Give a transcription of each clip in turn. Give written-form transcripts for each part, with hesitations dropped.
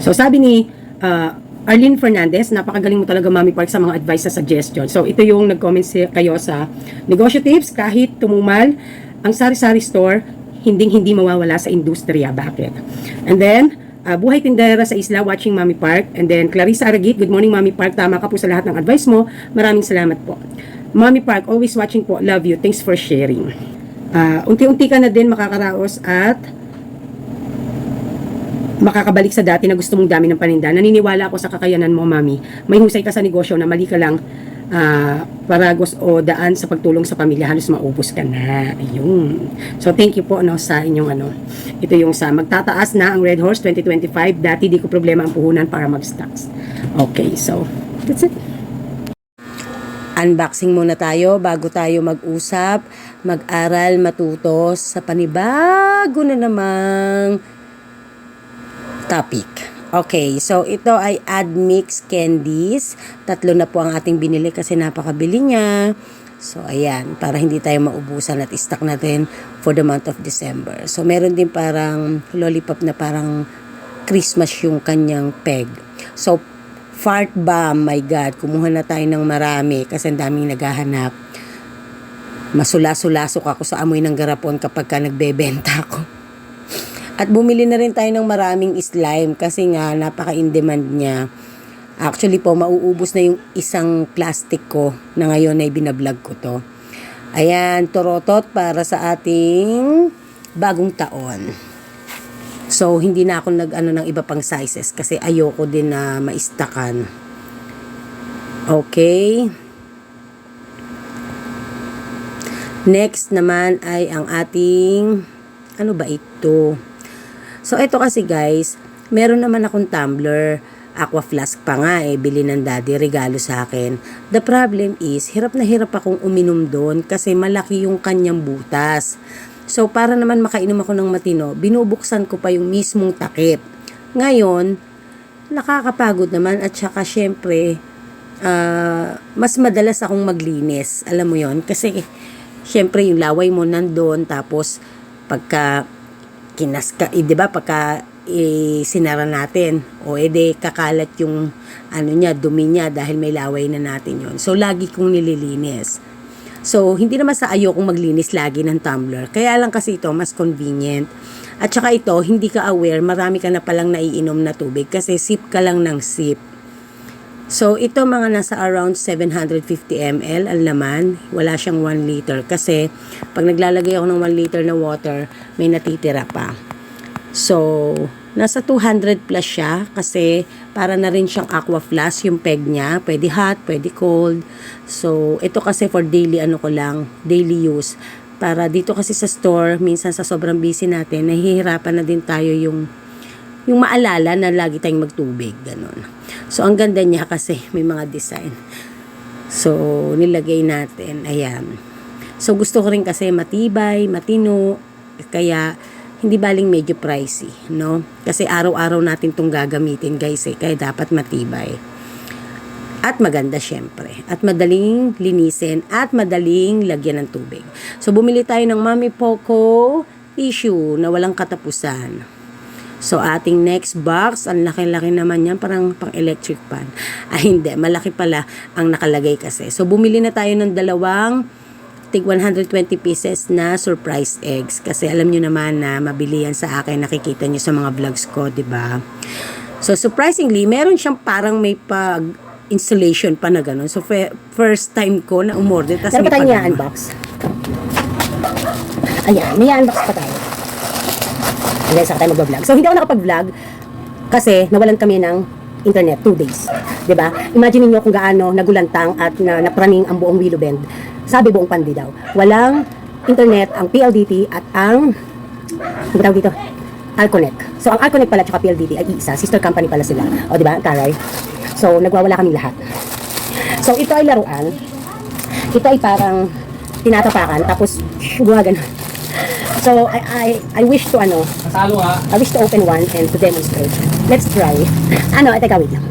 So sabi ni Arlene Fernandez, napakagaling mo talaga Mami Park sa mga advice sa suggestion. So ito yung nag-comment kayo sa negosyo tips, kahit tumumal ang sari-sari store, hindi mawawala sa industriya. Bakit? And then, Buhay Tindera sa Isla, watching Mami Park. And then, Clarissa Aragit, good morning Mami Park. Tama ka po sa lahat ng advice mo. Maraming salamat po. Mami Park, always watching po. Love you. Thanks for sharing. Unti-unti ka na din makakaraos at makakabalik sa dati na gusto mong dami ng paninda. Naniniwala ako sa kakayanan mo, Mami. May husay ka sa negosyo na mali ka lang paragos o daan sa pagtulong sa pamilya, halos maubos ka na. Ayun. So, thank you po sa inyong ito yung sa magtataas na ang Red Horse 2025. Dati di ko problema ang puhunan para mag-stocks. Okay, so, that's it. Unboxing muna tayo bago tayo mag-usap, mag-aral, matuto sa panibago na namang topic. Okay, so ito ay Admix Candies. 3 na po ang ating binili kasi napakabili niya. So ayan, para hindi tayo maubusan at stock natin for the month of December. So meron din parang lollipop na parang Christmas yung kanyang peg. So fart bomb, my God, kumuha na tayo ng marami kasi ang daming naghahanap. Masula-sulasok ako sa amoy ng garapon kapag ka nagbebenta ako. At bumili na rin tayo ng maraming slime kasi nga napaka-in-demand niya. Actually po, mauubos na yung isang plastic ko na ngayon ay binablog ko to. Ayan, torotot para sa ating bagong taon. So, hindi na ako nag-ano ng iba pang sizes kasi ayoko din na maistakan. Okay. Next naman ay ang ating, ano ba ito? So, ito kasi guys, meron naman akong tumbler, aqua flask pa nga bili ng daddy, regalo sa akin. The problem is, hirap na hirap akong uminom doon kasi malaki yung kanyang butas. So, para naman makainom ako ng matino, binubuksan ko pa yung mismong takip. Ngayon, nakakapagod naman at saka syempre, mas madalas akong maglinis. Alam mo yon kasi syempre yung laway mo nandun, tapos pagka di ba, pagka sinara natin, o edi kakalat yung dumi niya dahil may laway na natin yon. So, lagi kong nililinis. So, hindi naman sa ayokong maglinis lagi ng tumbler. Kaya lang kasi ito, mas convenient. At saka ito, hindi ka aware, marami ka na palang naiinom na tubig kasi sip ka lang ng sip. So, ito mga nasa around 750 ml ang laman. Wala siyang 1 liter kasi pag naglalagay ako ng 1 liter na water, may natitira pa. So, nasa 200 plus siya kasi para na rin siyang aqua flask yung peg niya. Pwede hot, pwede cold. So, ito kasi for daily daily use. Para dito kasi sa store, minsan sa sobrang busy natin, nahihirapan na din tayo yung maalala na lagi tayong magtubig, ganun. So, ang ganda niya kasi may mga design. So, nilagay natin, ayan. So, gusto ko rin kasi matibay, matino, kaya hindi baling medyo pricey, no? Kasi araw-araw natin itong gagamitin, guys, kaya dapat matibay. At maganda, syempre. At madaling linisin at madaling lagyan ng tubig. So, bumili tayo ng Mami Poco tissue na walang katapusan. So, ating next box, ang laki-laki naman yan, parang pang-electric pan. Ay, hindi. Malaki pala ang nakalagay kasi. So, bumili na tayo ng dalawang tig 120 pieces na surprise eggs. Kasi alam nyo naman na mabili yan sa akin. Nakikita nyo sa mga vlogs ko, diba? So, surprisingly, meron siyang parang may installation pa na gano'n. So, first time ko na umorder. Meron pa tayo niya unbox. Ayan, may unbox pa tayo. Hanggang sa tayo mag-vlog. So, hindi ako nakapag-vlog kasi nawalan kami ng internet 2 days. Diba? Imagine niyo kung gaano nagulantang at napraning ang buong Willow Bend. Sabi buong Pandi daw. Walang internet ang PLDT at ang tawag dito? Alconet. So, ang Alconet pala at PLDT ay isa. Sister company pala sila. O, diba? Taray. So, nagwawala kami lahat. So, ito ay laruan. Ito ay parang tinatapakan tapos gumagano. So, I wish to I wish to open one and to demonstrate. Let's try. Teka, wait lang.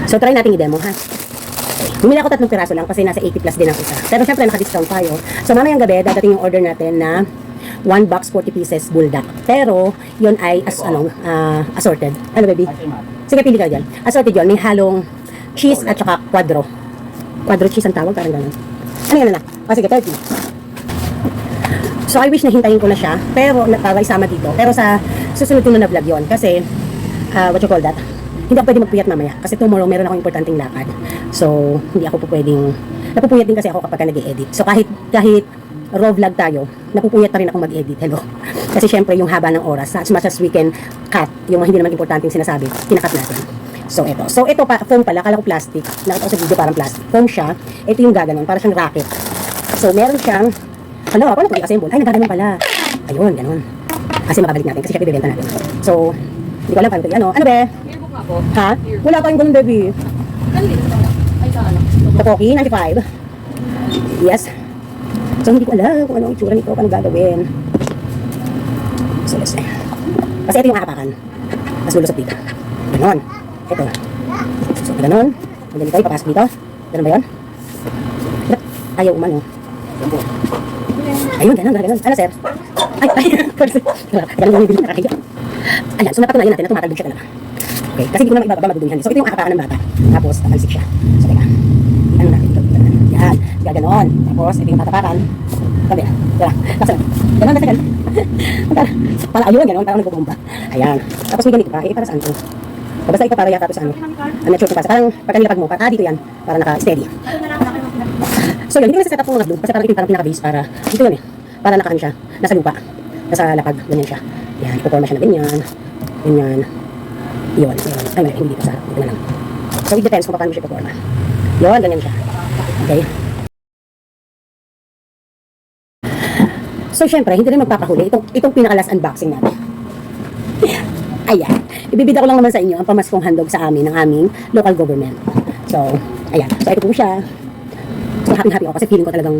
So, try natin i-demo, ha? Bumili ako 3 piraso lang kasi nasa 80 plus din ang isa. Pero syempre, naka-discount tayo. So, mamayang gabi, dadating yung order natin na 1 box 40 pieces bulldog. Pero, yun ay assorted. Ano, baby? Sige, pili ka dyan. Assorted yun. May halong cheese at saka quadro. Quadro cheese ang tawag, parang gano'n. Ano yan na? Sige, 30. So, I wish na hintayin ko na siya, pero para isama dito. Pero sa susunod ko na vlog yun. Kasi, what you call that? Hindi ako pwede magpuyat mamaya. Kasi tomorrow, meron akong importanteng lakad. So, hindi ako po pwedeng... Napupuyat din kasi ako kapag nag-e-edit. So, kahit raw vlog tayo, napupuyat pa rin ako mag-edit. Hello? Kasi syempre, yung haba ng oras, as much as we can cut, yung hindi naman importanteng sinasabi, kinakat natin. So, ito. So, ito pa, foam pala. Kala ko plastic. Nakita ko sa video parang plastic. Foam siya. Ito yung gaganon. Para siyang racket. So, meron siyang... Ano, paano ito i-assemble? Ay, nagaganon pala. Ayun, ganon. Kasi makabalik natin. Kasi syempre, bibenta natin. So, hindi ko alam paano ito. Ano be? Ha? Wala tayong ganun, baby. Topoki, 95. Yes. So, hindi ko alam kung ano ang itsura nito, paano gagawin. So, let's see. Kasi ito yung akapakan. Mas lulusot dito. Ganon. Ito. So, ganon. Ang ganito, ipapasok dito. Ganon ba yun? Ayaw umano. Ayun, ganon. Ano, sir? Ay. Ganon yung bibili nakakaya. Ayan, so napatunayan natin na tumatagod siya talaga. Okay, kasi hindi ko naman ibababa madudumihan. So, ito yung akapakan ng bata. Tapos, tatalsik siya. So, teka. Ano natin dito? Yan. Gaganon. Tapos, ito yung tatapakan. Sabi na. Tara. Tapos, ganon. Pala, ayun, ganon. Parang nagbubomba. Ayan. Tapos, may ganito pa. Para saan to? O, basta ito para yata ito sa ano. I'm not sure kung para. Parang, pagka nilapag mo, dito yan. Para naka-steady. So, yun. Hindi ko nasa setup ko mga glue. Kasi parang ito yung parang pinaka-base para, dito yun eh. Para nakaano siya. Nasa lupa. Nasa lapag. Ganyan siya. Yan. Ipoporma siya na ganyan. Ganyan. Yun. Ay, mali. Hindi dito sa harap. Dito na lang. So, it depends kung paano mo siya ipoporma. Yun. Ganyan siya. Okay. So, syempre, hindi rin magpapahuli. Itong pinaka-last unboxing natin. Ayan. Ibibida ko lang naman sa inyo ang pamaskong handog sa amin ng aming local government. So, ayan. So, ito po siya. So, happy ako kasi feeling ko talagang,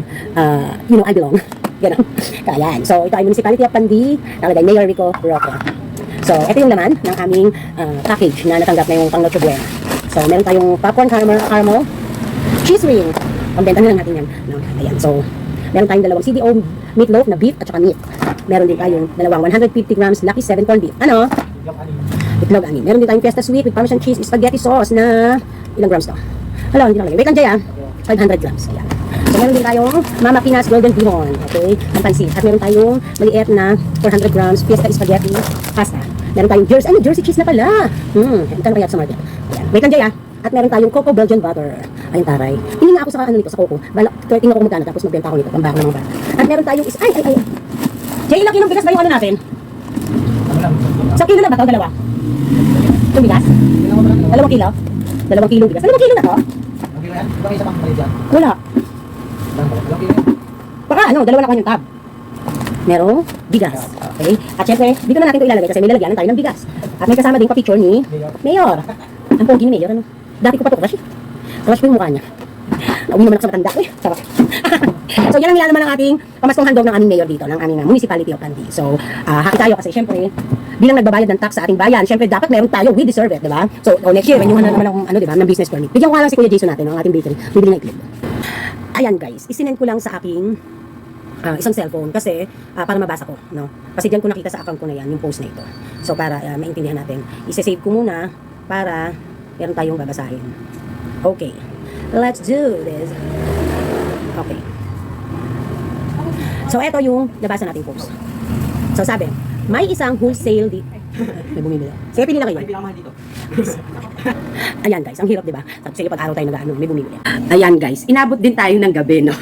I belong. Ganun. Ayan. So, ito ay Municipality of Pandi. Nakalagay Mayor Rico Roque. So, ito yung laman ng aming package na natanggap na yung pang Noche Buena. So, meron tayong popcorn caramel cheese ring. Pambenta na lang natin yan. No? Ayan. So, meron tayong dalawang CDO meatloaf na beef at saka meat. Meron din tayong dalawang 150 grams Lucky 7 corned beef. Ano? Itlog ani. Meron din tayong Fiesta Sweet with Parmesan cheese spaghetti sauce na ilang grams to? Hala, hindi na lagay. Wait lang, Jay, 500 grams. Ayan. So, meron din tayong Mama Pinas Golden Bihon. Okay? Ang pansit. At meron tayong maliit na 400 grams Fiesta Spaghetti pasta. Meron tayong Jersey. Ano, Jersey cheese na pala. Ito na kaya sa market. Ayan. Wait lang, Jay, At meron tayong Coco Belgian butter. Ayun, taray. Hindi nga ako sa ano nito, sa Coco. Tingnan ko kung magkano, tapos magbenta ko nito. Pambaka ng mga bata. At meron tayong ay. Jay, ilang kilong bigas ba yung ano natin? Sa kilo na ba ito? Dalawa? Yung bigas? 2 kilo? 2 kilong bigas. 2 kilo na to? Wala. Baka ano, dalawa na kanyang tab. Merong bigas. Okay? At syempre, dito na natin ito ilalagay kasi may lalagyan tayo ng bigas. At may kasama din pa-picture ni Mayor. Ang pogi ni Mayor, ano? Dati ko pa ito crush. Crush ko yung mukha niya. Nauwi naman ako sa matanda. Uy, sarap. So, yan ang nilalaman ng ating pamaskong handog ng aming mayor dito, ng aming Municipality of Pandi. So, happy tayo kasi syempre, bilang nagbabayad ng tax sa ating bayan, syempre dapat meron tayo, we deserve it, diba? So, next year, renewan na naman akong, diba, ng business permit. Bigyan ko nga lang si Kuya Jason natin, ang ating bakery. Bibili ng itlog. Ayan guys, isinend ko lang sa aking isang cellphone kasi para mabasa ko, no? Kasi diyan ko nakita sa account ko na yan, yung post na ito. So, para maintindihan natin, isa-save ko muna para meron tayong babasahin. Okay. Let's do this. Okay. So, ito yung nabasa nating post. So, sabi, may isang wholesale may bumibili. Sige, pili lang kayo. Ayan guys, ang hirap, diba? Sige, pag-araw tayo nag-ano, may bumibili. Ayan guys, inabot din tayo ng gabi, no?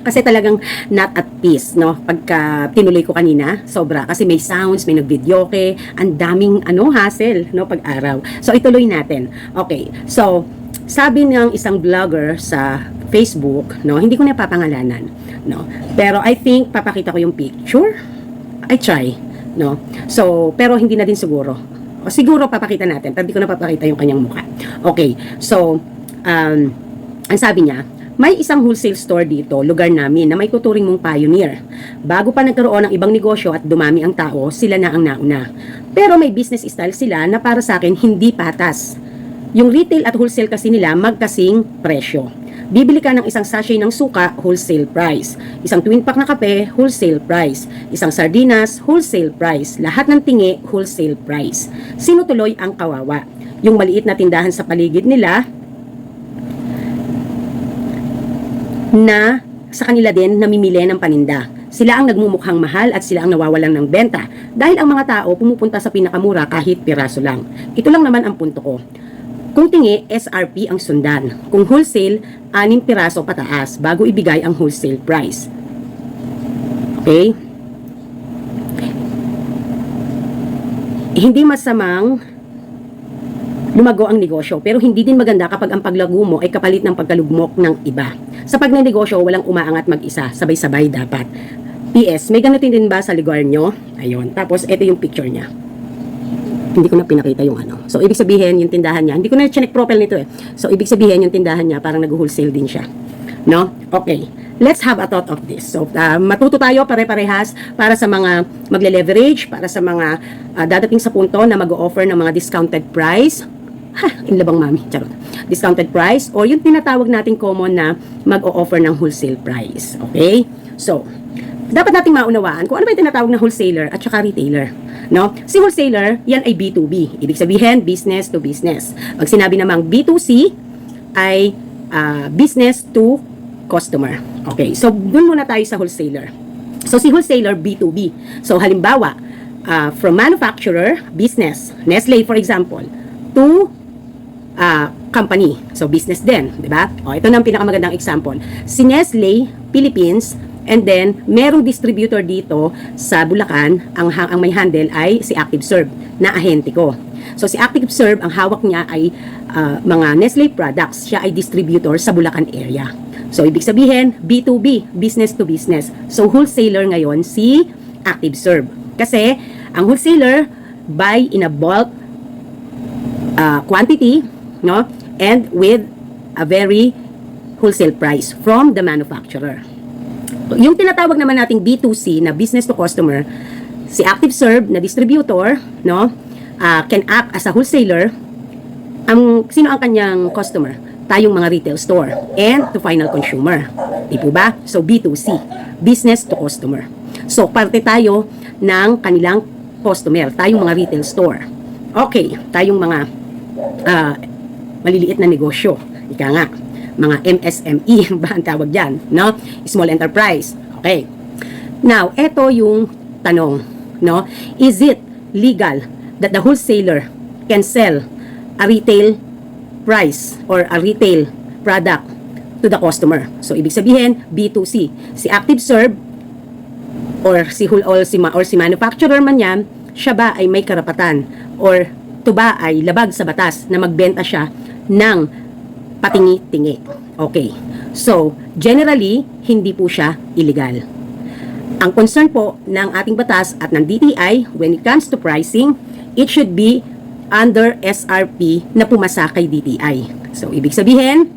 Kasi talagang not at peace, no? Pagka tinuloy ko kanina, sobra. Kasi may sounds, may nag-videoke, ang daming, hassle, no? Pag-araw. So, ituloy natin. Okay, so, sabi ng isang vlogger sa Facebook, no, hindi ko na papangalanan, no. Pero I think papakita ko yung picture. I try, no. So, pero hindi na din siguro. O siguro papakita natin, pero hindi ko na papakita yung kanyang mukha. Okay. So, ang sabi niya, may isang wholesale store dito, lugar namin, na may tuturing mong pioneer. Bago pa nagkaroon ng ibang negosyo at dumami ang tao, sila na ang nauna. Pero may business style sila na para sa akin hindi patas. Yung retail at wholesale kasi nila magkasing presyo. Bibili ka ng isang sachet ng suka, wholesale price. Isang twin pack na kape, wholesale price. Isang sardinas, wholesale price. Lahat ng tingi, wholesale price. Sino tuloy ang kawawa? Yung maliit na tindahan sa paligid nila na sa kanila din namimili ng paninda. Sila ang nagmumukhang mahal at sila ang nawawalan ng benta dahil ang mga tao pumupunta sa pinakamura kahit piraso lang. Ito lang naman ang punto ko. Kung tingi, SRP ang sundan. Kung wholesale, 6 piraso pataas bago ibigay ang wholesale price. Okay? Hindi masamang lumago ang negosyo, pero hindi din maganda kapag ang paglago mo ay kapalit ng pagkalugmok ng iba. Sa pagnenegosyo, walang umaangat mag-isa, sabay-sabay dapat. PS, may ganatin din ba sa lugar nyo? Ayun, tapos ito yung picture niya. Hindi ko na pinakita yung ano. So, ibig sabihin, yung tindahan niya, hindi ko na chinek profile nito eh. So, ibig sabihin, yung tindahan niya, parang nag-wholesale din siya. No? Okay. Let's have a thought of this. So, matuto tayo pare-parehas para sa mga magle-leverage, para sa mga dadating sa punto na mag-o-offer ng mga discounted price. Inlabang mami. Charot. Discounted price or yung tinatawag nating common na mag-o-offer ng wholesale price. Okay? So, dapat nating maunawaan kung ano ba yung tinatawag na wholesaler at saka retailer. No? Si wholesaler, yan ay B2B. Ibig sabihin, business to business. Pag sinabi namang B2C, ay business to customer. Okay, so dun muna tayo sa wholesaler. So si wholesaler, B2B. So halimbawa, from manufacturer, business, Nestle for example, to company. So business din, di ba? O, ito na ang pinakamagandang example. Si Nestle, Philippines, and then, merong distributor dito sa Bulacan, ang may handle ay si ActiveServe, na ahente ko. So, si ActiveServe, ang hawak niya ay mga Nestle products. Siya ay distributor sa Bulacan area. So, ibig sabihin, B2B, business to business. So, wholesaler ngayon si ActiveServe. Kasi, ang wholesaler, buy in a bulk quantity, no? And with a very wholesale price from the manufacturer. Yung tinatawag naman nating B2C na business to customer, si ActiveServe na distributor, no, can act as a wholesaler. Sino ang kanyang customer? Tayong mga retail store and to final consumer. Di po ba? So B2C, business to customer. So parte tayo ng kanilang customer, tayong mga retail store. Okay, tayong mga maliliit na negosyo. Ika nga, mga MSME ba ang tawag dyan, no? Small enterprise. Okay. Now, eto yung tanong, no? Is it legal that the wholesaler can sell a retail price or a retail product to the customer? So, ibig sabihin, B2C. Si ActiveServe or si manufacturer man yan, siya ba ay may karapatan or ito ba ay labag sa batas na magbenta siya ng patingi-tingi. Okay. So, generally, hindi po siya illegal. Ang concern po ng ating batas at ng DTI, when it comes to pricing, it should be under SRP na pumasa kay DTI. So, ibig sabihin,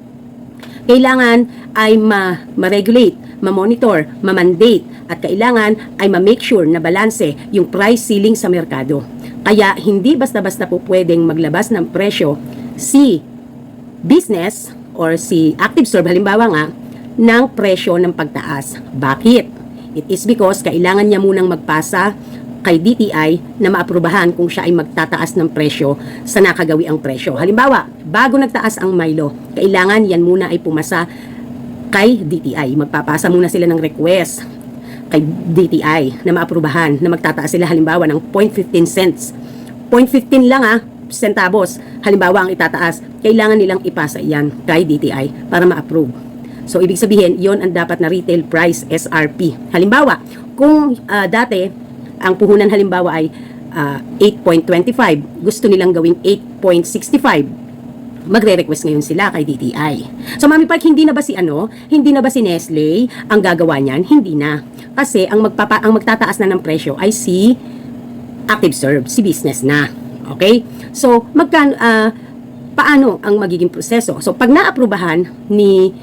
kailangan ay ma-regulate, ma-monitor, ma-mandate, at kailangan ay ma-make sure na balanse yung price ceiling sa merkado. Kaya, hindi basta-basta po pwedeng maglabas ng presyo si business or si ActiveServe halimbawa nga ng presyo ng pagtaas. Bakit? It is because kailangan niya munang magpasa kay DTI na maaprubahan kung siya ay magtataas ng presyo sa nakagawi ang presyo. Halimbawa, bago nagtaas ang Milo, kailangan yan muna ay pumasa kay DTI. Magpapasa muna sila ng request kay DTI na maaprubahan na magtataas sila halimbawa ng 0.15 cents. 0.15 lang centavos, halimbawa ang itataas, kailangan nilang ipasa yan kay DTI para ma-approve. So, ibig sabihin, yon ang dapat na retail price, SRP. Halimbawa, kung dati, ang puhunan halimbawa ay 8.25, gusto nilang gawing 8.65, magre-request ngayon sila kay DTI. So, Mami Park, hindi na ba si Nestle ang gagawa niyan? Hindi na. Kasi, ang magtataas na ng presyo ay si ActiveServe, si business na. Okay? So, paano ang magiging proseso? So, pag naaprubahan ni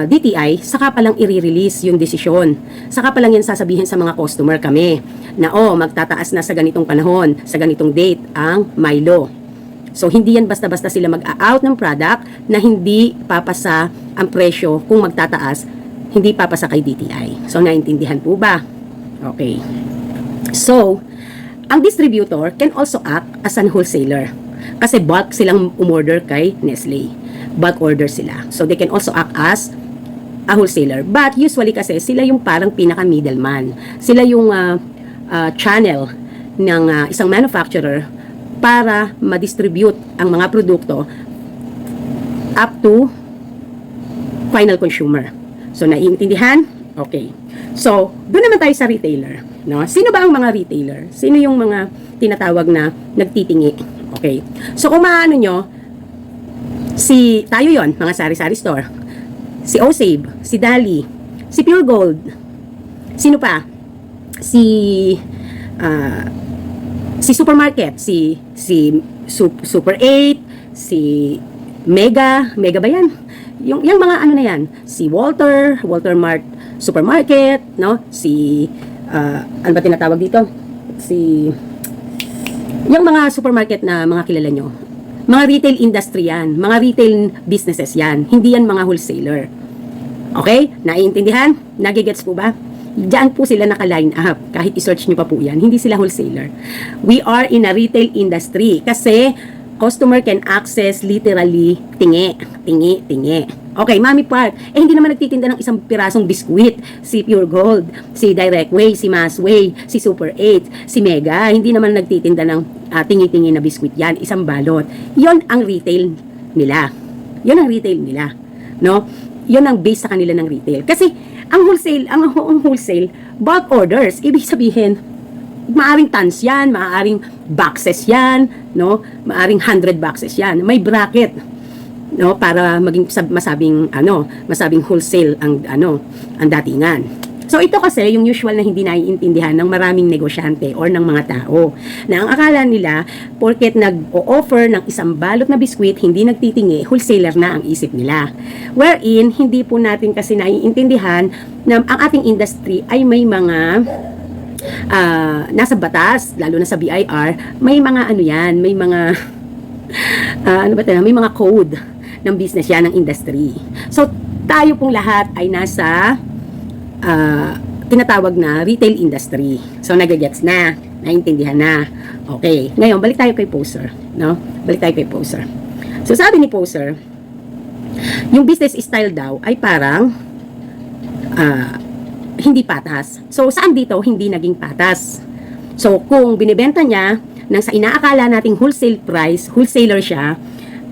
DTI, saka palang i-release yung desisyon. Saka palang yan sasabihin sa mga customer kami na, magtataas na sa ganitong panahon, sa ganitong date, ang Milo. So, hindi yan basta-basta sila mag-out ng product na hindi papasa ang presyo kung magtataas, hindi papasa kay DTI. So, naintindihan po ba? Okay. So, ang distributor can also act as an wholesaler. Kasi bulk silang umorder kay Nestle. Bulk order sila. So, they can also act as a wholesaler. But usually kasi sila yung parang pinaka-middleman. Sila yung channel ng isang manufacturer para ma-distribute ang mga produkto up to final consumer. So, naiintindihan? Okay. So, doon naman tayo sa retailer. No? Sino ba ang mga retailer? Sino yung mga tinatawag na nagtitingi? Okay. So, kung maano nyo, tayo yon mga sari-sari store. Si Osave, si Dali, si Pure Gold. Sino pa? Si supermarket, si Super 8, si Mega ba yan? Yung mga ano na yan, si Walter Mart Supermarket, no? Si ano ba tinatawag dito? Yung mga supermarket na mga kilala nyo. Mga retail industry yan, mga retail businesses yan, hindi yan mga wholesaler. Okay? Naiintindihan? Nagigets po ba? Diyan po sila naka-line up. Kahit i-search nyo pa po yan, hindi sila wholesaler. We are in a retail industry kasi customer can access literally tingi. Okay, Mami Park. Hindi naman nagtitinda ng isang pirasong biskwit. Si Pure Gold, si Direct Way, si Massway, si Super 8, si Mega. Hindi naman nagtitinda ng tingi-tingi na biskwit yan. Isang balot. Yon ang retail nila. No? Yon ang base sa kanila ng retail. Kasi ang wholesale, bulk orders. Ibig sabihin, maaring tons yan, maaring boxes yan, no? Maaring 100 boxes yan. May bracket, no, para maging masabing wholesale ang datingan. So ito kasi yung usual na hindi naiintindihan ng maraming negosyante or ng mga tao na ang akala nila porket nag-o-offer ng isang balot na biskwit, hindi nagtitingi, wholesaler na ang isip nila. Wherein hindi po natin kasi naiintindihan na ang ating industry ay may mga nasa batas, lalo na sa BIR, may mga may mga may mga code ng business yan, ng industry. So, tayo pong lahat ay nasa tinatawag na retail industry. So, nagagets na, naintindihan na. Okay. Ngayon, balik tayo kay Poser. No? So, sabi ni Poser, yung business style daw ay parang hindi patas. So, saan dito hindi naging patas? So, kung binibenta niya nang sa inaakala nating wholesale price, wholesaler siya,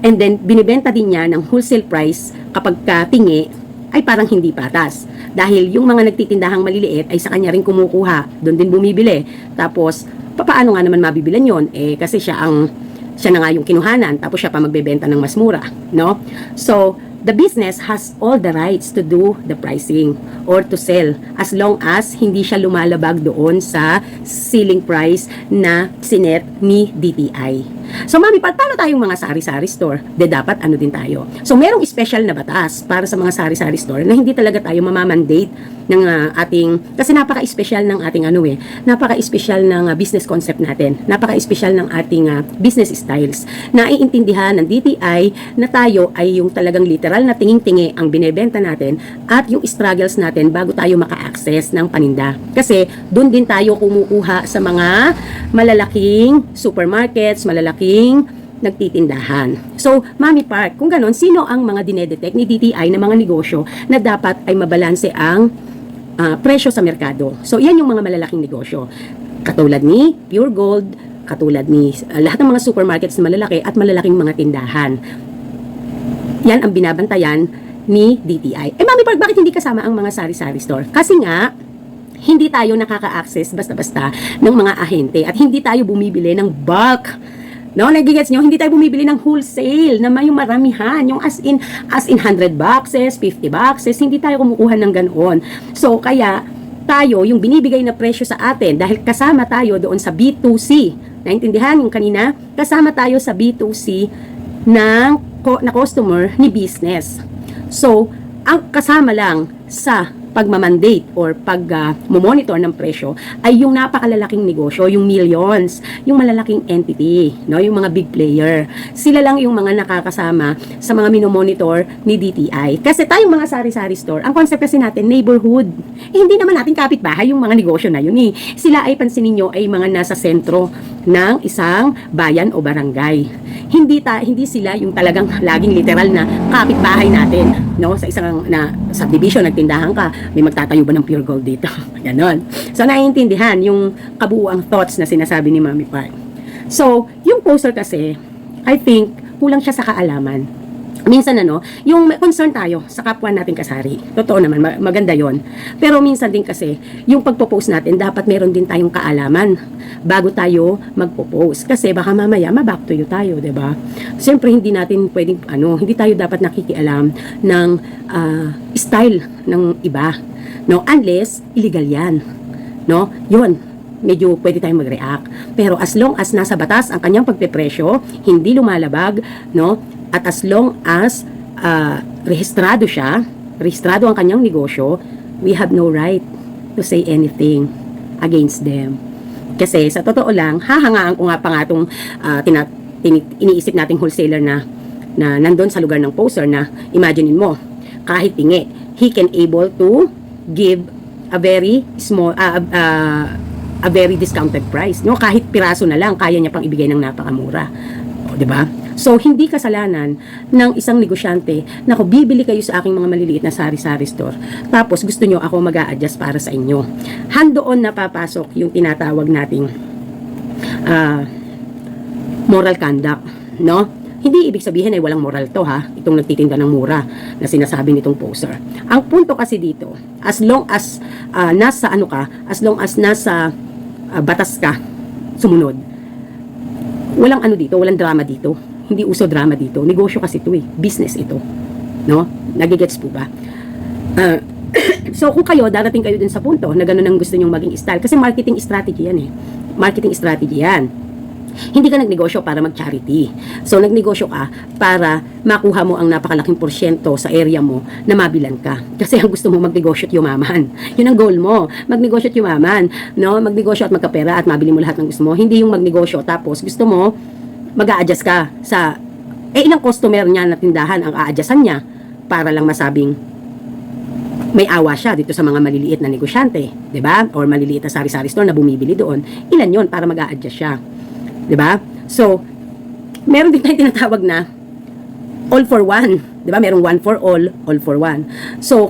and then binibenta din niya ng wholesale price kapag tingi, ay parang hindi patas. Dahil yung mga nagtitindahang maliliit ay sa kanya rin kumukuha, doon din bumibili. Tapos, paano nga naman mabibilan yon? Kasi siya na nga yung kinuhanan, tapos siya pa magbebenta ng mas mura, no? So, the business has all the rights to do the pricing or to sell as long as hindi siya lumalabag doon sa ceiling price na sinet ni DTI. So, Mami, paano tayong mga sari-sari store? Dapat ano din tayo. So, merong special na batas para sa mga sari-sari store na hindi talaga tayo mamamandate ng kasi napaka-special ng ating napaka-special ng business concept natin. Napaka-special ng ating business styles. Naiintindihan ng DTI na tayo ay yung talagang literal na tinging-tingi ang binebenta natin at yung struggles natin bago tayo maka-access ng paninda. Kasi doon din tayo kumukuha sa mga malalaking supermarkets, malalaking nagtitindahan. So, Mami Park, kung ganon, sino ang mga dinedetect ni DTI na mga negosyo na dapat ay mabalanse ang presyo sa merkado? So, yan yung mga malalaking negosyo. Katulad ni Pure Gold, katulad ni lahat ng mga supermarkets na malalaki at malalaking mga tindahan. Yan ang binabantayan ni DTI. Mami Park, bakit hindi kasama ang mga sari-sari store? Kasi nga, hindi tayo nakaka-access basta-basta ng mga ahente at hindi tayo bumibili ng bulk. No, nagigets nyo, hindi tayo bumibili ng wholesale na may yung maramihan, yung as in 100 boxes, 50 boxes, hindi tayo kumukuha ng ganoon. So, kaya tayo, yung binibigay na presyo sa atin, dahil kasama tayo doon sa B2C, naintindihan yung kanina, kasama tayo sa B2C na customer ni business. So, ang kasama lang sa pagmamandate or pag-monitor ng presyo ay yung napakalalaking negosyo, yung millions, yung malalaking entity, no, yung mga big player. Sila lang yung mga nakakasama sa mga minomonitor ni DTI. Kasi tayong mga sari-sari store, ang concept kasi natin, neighborhood. Hindi naman natin kapitbahay yung mga negosyo na yun eh. Sila ay pansinin nyo ay mga nasa sentro ng isang bayan o barangay. Hindi sila yung talagang laging literal na kapitbahay natin, no? Sa isang na subdivision nagtindahan ka, may magtatayo ba ng pure gold dito? Ganon. So naiintindihan yung kabuuang thoughts na sinasabi ni Mami Park. So, yung poster kasi, I think kulang siya sa kaalaman. Minsan yung may concern tayo sa kapwa natin kasari. Totoo naman, maganda yon. Pero minsan din kasi, yung pagpo-post natin, dapat meron din tayong kaalaman bago tayo magpo-post. Kasi baka mamaya, ma-back to you tayo, 'di ba? Siyempre, hindi natin pwedeng, hindi tayo dapat nakikialam ng style ng iba. No? Unless, illegal yan. No? Yun, medyo pwede tayong mag-react. Pero as long as nasa batas ang kanyang pagpepresyo, hindi lumalabag, no? At as long as rehistrado ang kanyang negosyo, we have no right to say anything against them. Kasi sa totoo lang, hahangaan ko nga pa nga itong iniisip nating wholesaler na nandun sa lugar ng poster na imaginein mo, kahit tingi, he can able to give a very small, a very discounted price. No? Kahit piraso na lang, kaya niya pang ibigay ng napakamura. O, diba? So, hindi kasalanan ng isang negosyante na kung bibili kayo sa aking mga maliliit na sari-sari store, tapos gusto nyo ako mag-a-adjust para sa inyo. Handoon na papasok yung tinatawag nating moral conduct, no? Hindi ibig sabihin ay walang moral to ha, itong nagtitinda ng mura na sinasabi nitong poster. Ang punto kasi dito, as long as nasa batas ka, sumunod. Walang walang drama dito. Hindi uso drama dito. Negosyo kasi ito eh. Business ito. No? Nagigets po ba? So, kung darating kayo dun sa punto na ganun ang gusto nyong maging style, kasi marketing strategy yan eh. Marketing strategy yan. Hindi ka nagnegosyo para mag-charity. So, nagnegosyo ka para makuha mo ang napakalaking porsyento sa area mo na mabilan ka. Kasi ang gusto mo magnegosyo at yumaman. Yun ang goal mo. Magnegosyo at yumaman. No? Magnegosyo at magkapera at mabili mo lahat ng gusto mo. Hindi yung magnegosyo tapos gusto mo mag-a-adjust ka sa ilang customer niya na tindahan ang a-adjustan niya para lang masabing may awa siya dito sa mga maliliit na negosyante, 'di ba? Or maliliit na sari-sari store na bumibili doon. Ilan 'yon para mag-a-adjust siya. 'Di ba? So, meron din tayong tinatawag na all for one, 'di ba? Merong one for all for one. So,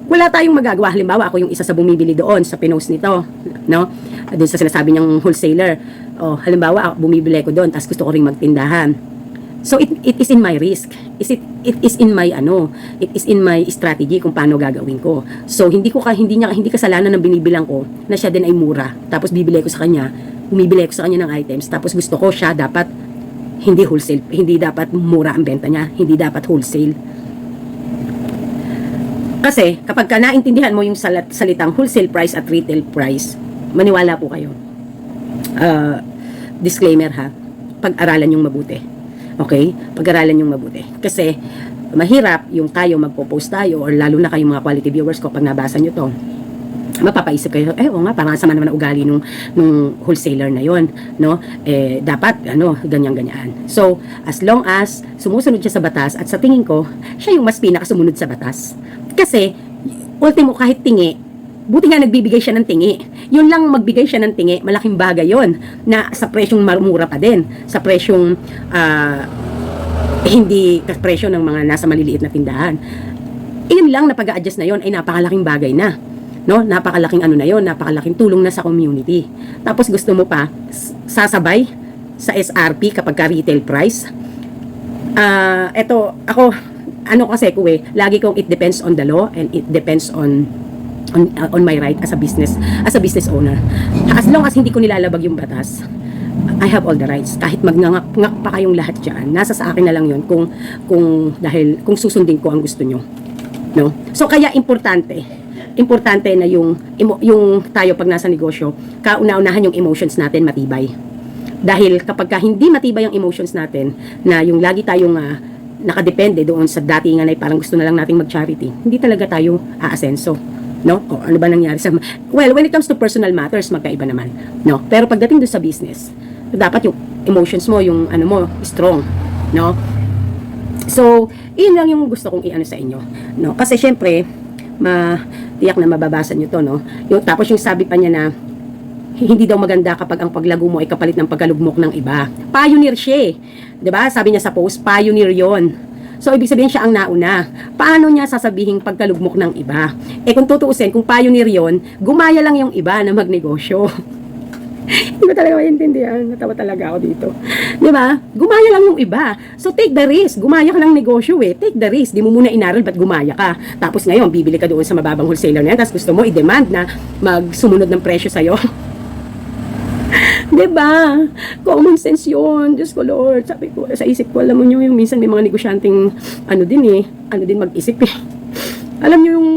wala tayong magagawa. Halimbawa, ako yung isa sa bumibili doon sa pinost nito, no? Doon sa sinasabi niyang wholesaler. O, halimbawa, bumibili ko doon, tapos gusto ko ring magtindahan. So, it is in my risk. It is in my it is in my strategy kung paano gagawin ko. So, hindi kasalanan ng binibilang ko na siya din ay mura. Tapos bumibili ko sa kanya ng items. Tapos gusto ko siya dapat hindi wholesale, hindi dapat mura ang benta niya, hindi dapat wholesale. Kasi, kapag naintindihan mo yung salitang wholesale price at retail price, maniwala po kayo. Disclaimer ha, pag-aralan yung mabuti. Okay? Pag-aralan yung mabuti. Kasi, mahirap yung tayo magpo-post tayo or lalo na kayong mga quality viewers ko pag nabasa nyo to. Mapapaisip kayo, o nga, parang sama naman ang ugali nung wholesaler na yon, no? Dapat, ganyan-ganyan. So, as long as sumusunod siya sa batas at sa tingin ko, siya yung mas pinakasumunod sa batas. Kasi, ultimo kahit tingi, buti nga nagbibigay siya ng tingi. Yun lang magbigay siya ng tingi, malaking bagay yon na sa presyong mura pa din. Sa presyong hindi presyo ng mga nasa maliliit na tindahan. Yun lang na pag-a-adjust na yon ay napakalaking bagay na. No? Napakalaking na yon, napakalaking tulong na sa community. Tapos gusto mo pa sasabay sa SRP kapag ka retail price. Eto, ako, kasi lagi kong it depends on the law and it depends on my right as a business owner. As long as hindi ko nilalabag yung batas, I have all the rights. Kahit magngangak pa kayong lahat dyan, nasa sa akin na lang yun kung susundin ko ang gusto nyo. No? So, kaya importante na yung tayo pag nasa negosyo, kauna-unahan yung emotions natin matibay. Dahil kapag hindi matibay ang emotions natin, na yung lagi tayong nakadepende doon sa datingan ay parang gusto na lang nating mag-charity, hindi talaga tayo aasenso. no? O ano ba nangyari sa, well, when it comes to personal matters, magkaiba naman, no? Pero pagdating doon sa business, dapat yung emotions mo, yung ano mo, strong, no? So, yun lang yung gusto kong i-ano sa inyo, no? Kasi syempre, tiyak na mababasa nyo to, no? Tapos yung sabi pa niya na, hindi daw maganda kapag ang paglago mo ay kapalit ng pagkalugmok ng iba. Pioneer siya, 'di ba? Sabi niya sa post, pioneer 'yon. So, ibig sabihin siya ang nauna. Paano niya sasabihin pagkalugmok ng iba? Kung tutuusin, kung pioneer 'yon, gumaya lang yung iba na magnegosyo. Hindi ko talaga maintindihan. Natawa talaga ako dito. Di ba? Gumaya lang yung iba. So, take the risk. Gumaya ka ng negosyo Take the risk. Di mo muna inaral, ba't gumaya ka? Tapos ngayon, bibili ka doon sa mababang wholesaler na yan. Tapos gusto mo i-demand na magsumunod ng presyo sa'yo. Diba? Common sense yun. Diyos ko Lord. Sabi ko, sa isip ko, alam mo nyo, yung minsan may mga negosyanteng, ano din mag-isip Alam nyo yung,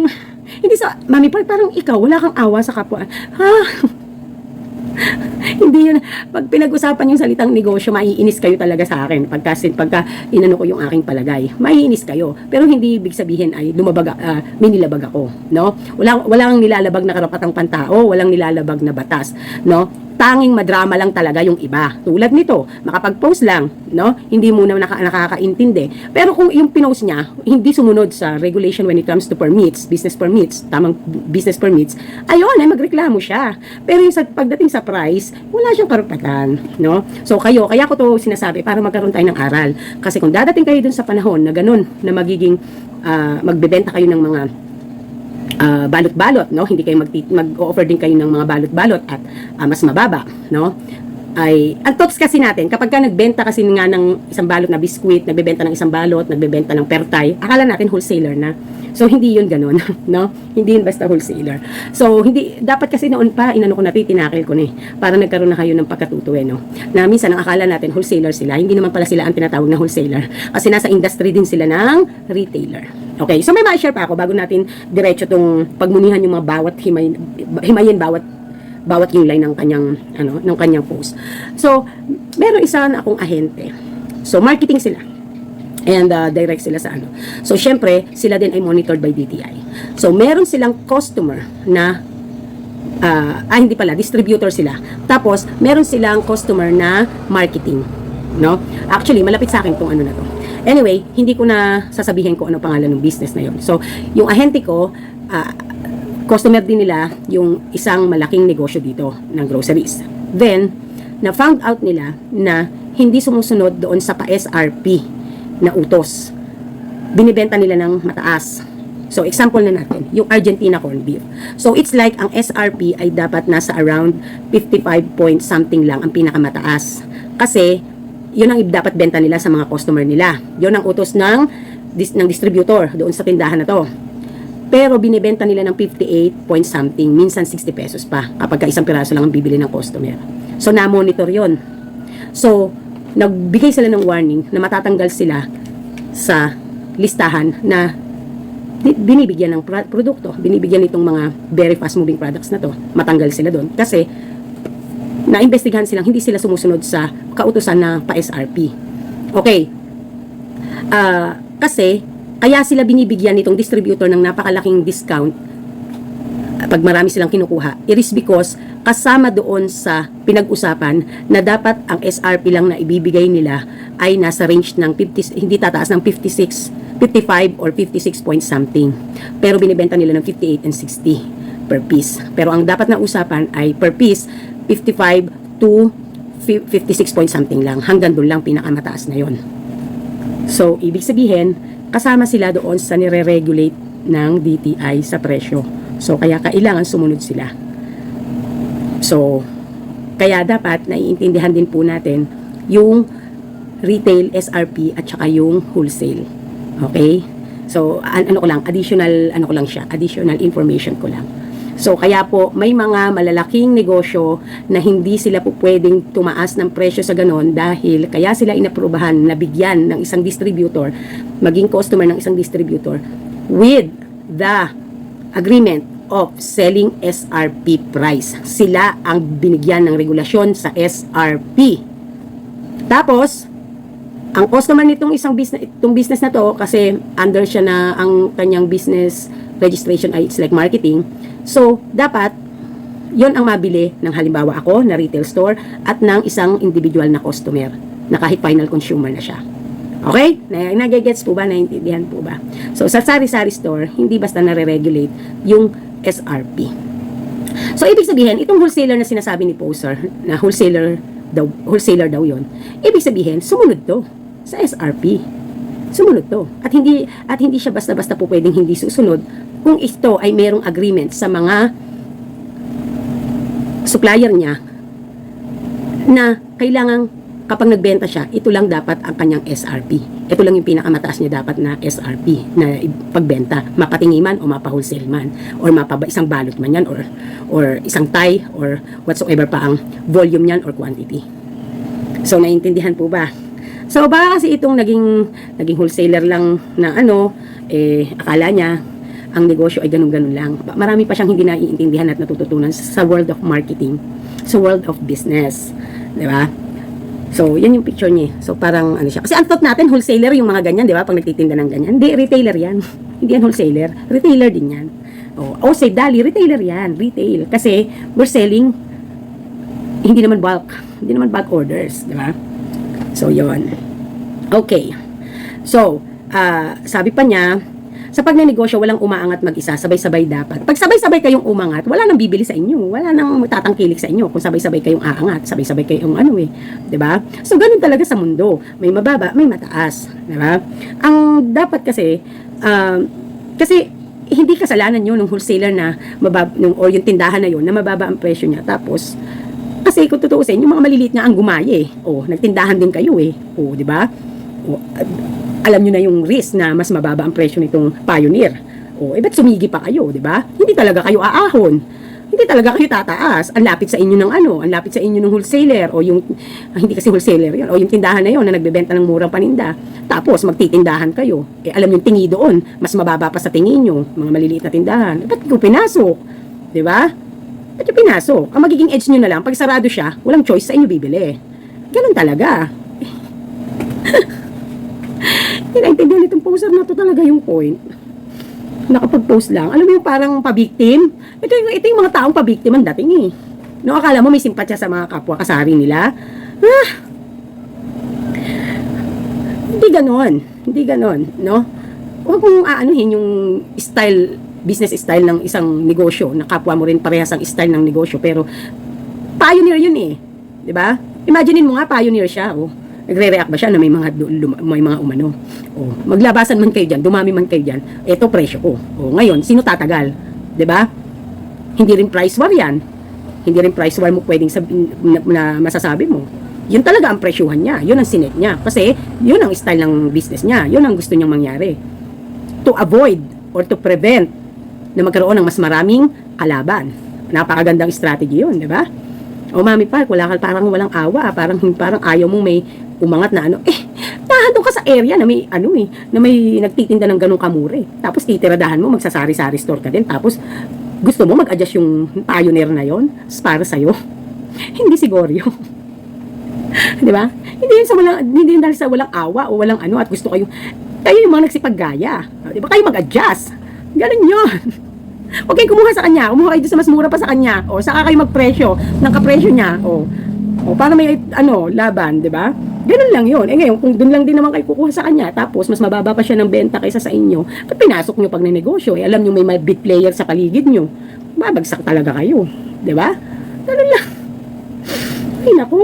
hindi sa, Mami Park, parang ikaw, wala kang awa sa kapwa. Ha? Hindi yun. Pag pinag-usapan yung salitang negosyo, maiinis kayo talaga sa akin. Pagka inano ko yung aking palagay, maiinis kayo. Pero hindi ibig sabihin ay may nilabag ako, no? Walang nilalabag na karapatang pantao, walang nilalabag na batas, no? Tanging madrama lang talaga yung iba. Tulad nito, makapag-post lang, no? Hindi muna nakakaintindi. Pero kung yung pinost niya, hindi sumunod sa regulation when it comes to permits, business permits, tamang business permits, ayun, ay magreklamo siya. Pero yung pagdating sa price, wala siyang karapatan, no? So kaya ko to sinasabi para magkaroon tayo ng aral. Kasi kung dadating kayo dun sa panahon na ganun, na magiging magbebenta kayo ng mga balot-balot, no? Hindi kayo mag-offer din kayo ng mga balot-balot at mas mababa, no? Ay, ang thoughts kasi natin, kapag ka nagbenta kasi nga ng isang balot na biskuit, nagbebenta ng isang balot, nagbebenta ng pertay, akala natin wholesaler na. So, hindi yun ganun, no? Hindi yun basta wholesaler. So, hindi, dapat kasi noon pa, inano ko na tinakil ko na para nagkaroon na kayo ng pagkatutuwi, no? Na minsan, ang akala natin, wholesaler sila, hindi naman pala sila ang tinatawag na wholesaler. Kasi nasa industry din sila ng retailer. Okay, so may ma-share pa ako bago natin diretso tong pagmunihan yung mga himayin bawat yung line ng kanyang post. So, meron isa na akong ahente. So, marketing sila. And direct sila sa ano. So, syempre, sila din ay monitored by DTI. So, meron silang customer na hindi pala, distributor sila. Tapos, meron silang customer na marketing. No? Actually, malapit sa akin tong ano na to. Anyway, hindi ko na sasabihin ko ano pangalan ng business na yon. So, yung ahente ko, customer din nila yung isang malaking negosyo dito ng groceries. Then, na-found out nila na hindi sumusunod doon sa pa-SRP na utos. Binibenta nila ng mataas. So, example na natin, yung Argentina corned beef. So, it's like ang SRP ay dapat nasa around 55 point something lang ang pinakamataas. Kasi, yun ang dapat benta nila sa mga customer nila. Yun ang utos ng distributor doon sa tindahan na to. Pero binibenta nila ng 58 point something, minsan 60 pesos pa kapag isang piraso lang ang bibili ng customer. So, na-monitor yun. So, nagbigay sila ng warning na matatanggal sila sa listahan na binibigyan ng produkto, binibigyan itong mga very fast moving products na to. Matanggal sila doon kasi naimbestigahan silang hindi sila sumusunod sa kautusan na pa-SRP. Okay. Kasi kaya sila binibigyan nitong distributor ng napakalaking discount pag marami silang kinukuha. It is because kasama doon sa pinag-usapan na dapat ang SRP lang na ibibigay nila ay nasa range ng 50, hindi tataas ng 55 or 56 point something. Pero binibenta nila ng 58 and 60 per piece. Pero ang dapat na usapan ay per piece 55 to 56 point something lang. Hanggang doon lang pinakamataas na yon. So, ibig sabihin, kasama sila doon sa nire-regulate ng DTI sa presyo. So, kaya kailangan sumunod sila. So, kaya dapat naiintindihan din po natin yung retail SRP at saka yung wholesale. Okay? So, additional information ko lang. So, kaya po, may mga malalaking negosyo na hindi sila po pwedeng tumaas ng presyo sa ganon dahil kaya sila inaprubahan na bigyan ng isang distributor, maging customer ng isang distributor, with the agreement of selling SRP price. Sila ang binigyan ng regulasyon sa SRP. Tapos, Ang customer nitong itong business na to, kasi under siya na ang kanyang business registration ay it's like marketing. So, dapat, yon ang mabili ng halimbawa ako na retail store at ng isang individual na customer na kahit final consumer na siya. Okay? Nagigets po ba? Naintindihan po ba? So, sa sari-sari store, hindi basta nare-regulate yung SRP. So, ibig sabihin, itong wholesaler na sinasabi ni Poser, na wholesaler daw yon, ibig sabihin, sumunod to sa SRP. Sumunod to. At hindi siya basta-basta po pwedeng hindi susunod kung ito ay merong agreement sa mga supplier niya na kailangan kapag nagbenta siya, ito lang dapat ang kanyang SRP. Ito lang yung pinakamataas niya dapat na SRP na pagbenta. Mapatingiman o mapa-wholesale man. Or isang balot man yan or isang tie or whatsoever pa ang volume niyan or quantity. So, naiintindihan po ba? So, ba kasi itong naging wholesaler lang na akala niya ang negosyo ay ganun-ganun lang. Marami pa siyang hindi naiintindihan at natututunan sa world of marketing, sa world of business. Di ba? So, yan yung picture niya. So, parang siya. Kasi ang thought natin, wholesaler yung mga ganyan, di ba? Pag nagtitinda ng ganyan. Hindi, retailer yan. Hindi yan wholesaler. Retailer din yan. Say, Dali, retailer yan. Retail. Kasi, we're selling, hindi naman bulk orders. Di ba? So, yun. Okay. So, sabi pa niya, sa pagnenegosyo, walang umaangat mag-isa, sabay-sabay dapat. Pag sabay-sabay kayong umangat, wala nang bibili sa inyo, wala nang tatangkilik sa inyo kung sabay-sabay kayong aangat, sabay-sabay kayong 'di ba? So ganun talaga sa mundo, may mababa, may mataas, 'di ba? Ang dapat kasi hindi kasalanan 'yun ng wholesaler na or yung tindahan na 'yon na mababa ang presyo niya. Tapos kasi kung tutuusin, yung mga maliliit nga ang gumaya nagtindahan din kayo 'di ba? Alam nyo na yung risk na mas mababa ang presyo nitong Pioneer. Ba't sumigi pa kayo, di ba? Hindi talaga kayo aahon. Hindi talaga kayo tataas. Ang lapit sa inyo ng ang lapit sa inyo ng wholesaler o yung, hindi kasi wholesaler yun, o yung tindahan na yun na nagbebenta ng murang paninda. Tapos magtitindahan kayo. Alam yung tingi doon, mas mababa pa sa tingin nyo, mga maliliit na tindahan. Ba't yung pinasok? Di ba? Ba't yung pinasok? Ang magiging edge nyo na lang, pag sarado siya, walang choice sa inyo bibili. Ganun talaga. Naintindihan itong poster na to talaga yung point. Nakapag-post lang. Alam mo yung parang pabiktim? Ito yung mga taong pabiktim ang dating No, akala mo may simpatya sa mga kapwa kasari nila? Hindi ganon, no? Huwag mong aanuhin yung business style ng isang negosyo, na kapwa mo rin parehas ang style ng negosyo, pero pioneer yun di ba? Imaginein mo nga, pioneer siya, Nagre-react ba siya na may mga umano? Maglabasan man kayo dyan, dumami man kayo dyan, eto presyo ko. Ngayon, sino tatagal? 'Di ba? Hindi rin price war yan. Hindi rin price war mo pwedeng na masasabi mo. Yun talaga ang presyuhan niya. Yun ang sinet niya. Kasi, yun ang style ng business niya. Yun ang gusto niyang mangyari. To avoid or to prevent na magkaroon ng mas maraming kalaban. Napakagandang strategy yun, 'di ba? Mami Park, parang walang awa, parang ayaw mong may umangat na nahandong ka sa area na may na may nagtitinda ng ganung kamure. Tapos titiradahan mo, magsasari-sari store ka din. Tapos gusto mo mag-adjust yung Pioneer na yon para sa'yo. Hindi siguro yun. Di ba? Hindi yun dahil sa walang awa o walang at gusto kayo yung mga nagsipaggaya. Di ba? Kayo mag-adjust. Ganun yun. Okay, kumuha sa kanya. Kumuha kayo sa mas mura pa sa kanya. Saka kayo magpresyo ng kapresyo niya. Para may laban, di ba? Ganun lang yun. Ngayon, kung dun lang din naman kayo kukuha sa kanya, tapos mas mababa pa siya ng benta kaysa sa inyo, ba't pinasok nyo pag nanegosyo? Alam nyo may big player sa paligid nyo. Babagsak talaga kayo. Di ba? Ganun lang. Ay, naku.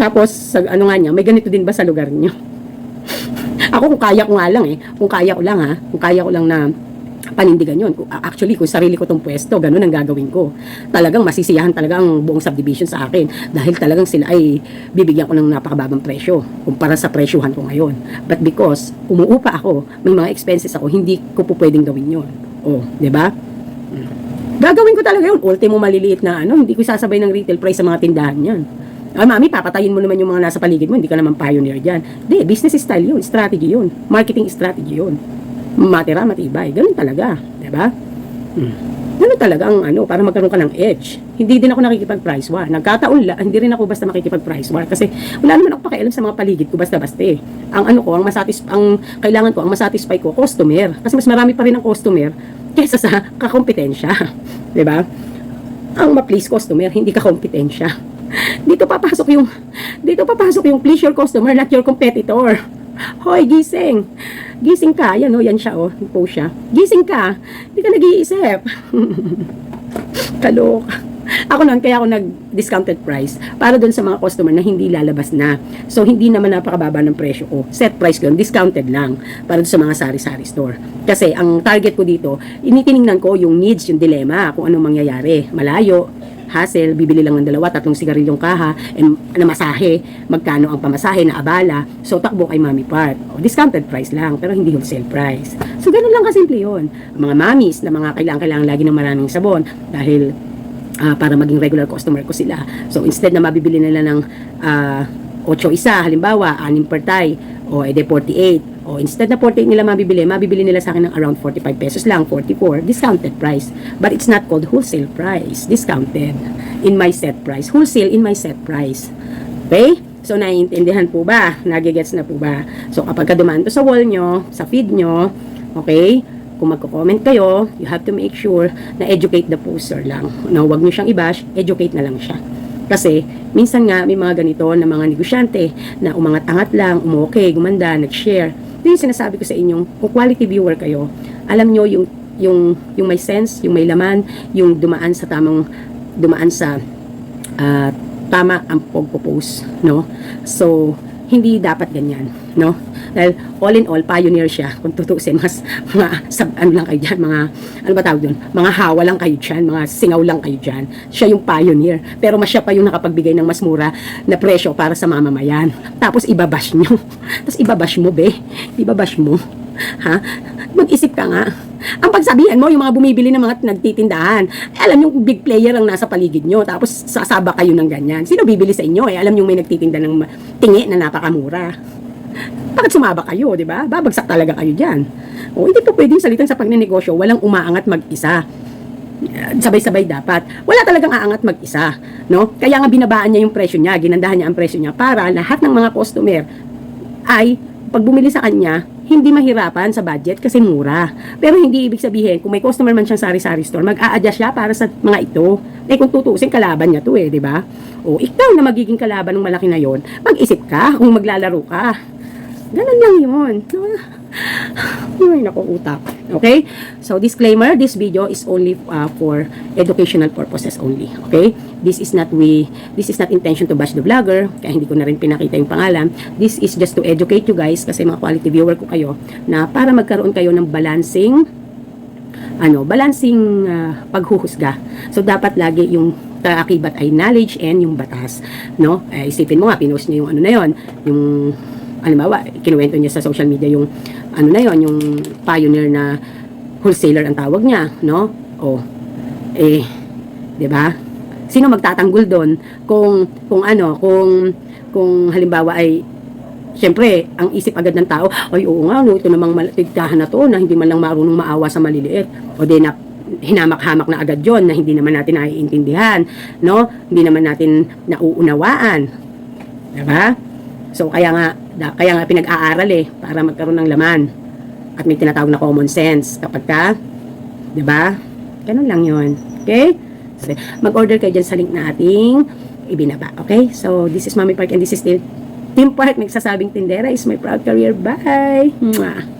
Tapos, may ganito din ba sa lugar nyo? Ako, kung kaya ko lang kung kaya ko lang na panindigan yun. Actually, kung sarili ko tong pwesto, ganun ang gagawin ko. Talagang masisiyahan talaga ang buong subdivision sa akin. Dahil talagang sila ay bibigyan ko ng napakababang presyo kumpara sa presyuhan ko ngayon. But because umuupa ako, may mga expenses ako, hindi ko po pwedeng gawin yun. Di ba? Gagawin ko talaga yun. Ultimo maliliit na hindi ko sasabay ng retail price sa mga tindahan yan. Mami, papatayin mo naman yung mga nasa paligid mo, hindi ka naman pioneer dyan. Business style yun, strategy yun, marketing strategy yun. Matira, matibay. Ganun talaga. Diba? Ganun talaga ang ano, para magkaroon ka ng edge. Hindi din ako nakikipag-price war. Nagkataon lang, hindi rin ako basta makikipag-price war kasi wala naman ako pakialam sa mga paligid ko basta-basta eh. Ang ano ko, ang kailangan ko, ang masatisfy ko, customer. Kasi mas marami pa rin ang customer kaysa sa kakompetensya. 'Di ba? Ang ma-please customer, hindi kakompetensya. Dito papasok yung please your customer, not your competitor. Hoy, gising. Gising ka. Yan o, yan siya o. Post siya. Gising ka. Hindi ka nag-iisip. Kaloka. Ako nun, kaya ako nag-discounted price para dun sa mga customer na hindi lalabas na. So, hindi naman napakababa ng presyo ko. Set price ko, discounted lang para dun sa mga sari-sari store. Kasi, ang target ko dito, initiningnan ko yung needs, yung dilemma, kung anong mangyayari. Malayo, hassle, bibili lang ng 2-3 sigarilyong kaha, and na masahe, magkano ang pamasahe na abala, so takbo kay Mami Part. O, discounted price lang, pero hindi wholesale price. So, ganun lang kasimple yun. Mga mamis na mga kailangan lagi ng maraming sabon, dahil para maging regular customer ko sila. So, instead na mabibili nila ng 8 isa, halimbawa, 6 per tie, o ede 48, o instead na 48 nila mabibili nila sa akin ng around 45 pesos lang, 44, discounted price. But it's not called wholesale price, discounted in my set price, wholesale in my set price. Okay? So, naiintindihan po ba? Nagigets na po ba? So, kapag dumaan to sa wall nyo, sa feed nyo, okay, kung magko-comment kayo, you have to make sure na educate the poster lang. No, wag nyo siyang i-bash, educate na lang siya. Kasi, minsan nga, may mga ganito na mga negosyante na umangat-angat lang, umokay, gumanda, nag-share. Ito yung sinasabi ko sa inyong, kung quality viewer kayo, alam nyo yung may sense, yung may laman, yung dumaan sa tama ang pagpo-post, no? So, hindi dapat ganyan, no? Dahil all in all, pioneer siya. Kung tutusin, ano lang kayo dyan, ano ba tawag doon? Mga hawa lang kayo dyan, mga singaw lang kayo dyan. Siya yung pioneer. Pero siya pa yung nakapagbigay ng mas mura na presyo para sa mamamayan. Tapos ibabash nyo. Tapos ibabash mo, be. Ibabash mo. Ha? Mag-isip ka nga. Ang pagsabihan mo, yung mga bumibili ng mga nagtitindahan, alam yung big player ang nasa paligid nyo, tapos sasaba kayo ng ganyan. Sino bibili sa inyo? Alam yung may nagtitinda ng tingi na napakamura. Bakit sumaba kayo, di ba? Babagsak talaga kayo dyan. O, hindi po pwedeng salitan sa pagnenegosyo, walang umaangat mag-isa. Sabay-sabay dapat. Wala talagang aangat mag-isa, no? Kaya nga binabaan niya yung presyo niya, ginandahan niya ang presyo niya para lahat ng mga customer ay pag bumili sa kanya, hindi mahirapan sa budget kasi mura. Pero hindi ibig sabihin, kung may customer man siyang sari-sari store, mag-a-adjust siya para sa mga ito. Eh kung tutusin, kalaban niya to eh, di ba? O ikaw na magiging kalaban ng malaki na yon, mag-isip ka kung maglalaro ka. Ganun lang yun. Ay, naku, utak. Okay? So, disclaimer, this video is only for educational purposes only. Okay? This is not intention to bash the vlogger, kaya hindi ko na rin pinakita yung pangalan. This is just to educate you guys, kasi mga quality viewer ko kayo, na para magkaroon kayo ng balancing paghuhusga. So, dapat lagi yung kaakibat ay knowledge and yung batas. No? Isipin mo nga, pinost niyo yung ano na yun, yung halimbawa, kinuwento niya sa social media yung ano na yon, yung pioneer na wholesaler ang tawag niya, no? O, 'di ba? Sino magtatanggol doon kung halimbawa ay syempre, ang isip agad ng tao, ay oo nga, no, ito namang maligtahan na to na hindi man lang marunong maawa sa maliliit. O di na hinamak-hamak na agad yon na hindi naman natin naiintindihan, no? Hindi naman natin nauunawaan. 'Di ba? So, kaya nga pinag-aaral para magkaroon ng laman. At may tinatawag na common sense. Kapag ka, di ba? Ganun lang yun. Okay? So, mag-order kayo dyan sa link na ating ibinaba. Okay? So, this is Mami Park and this is still Team Park. Nagsasabing tindera is my proud career. Bye! Mwah!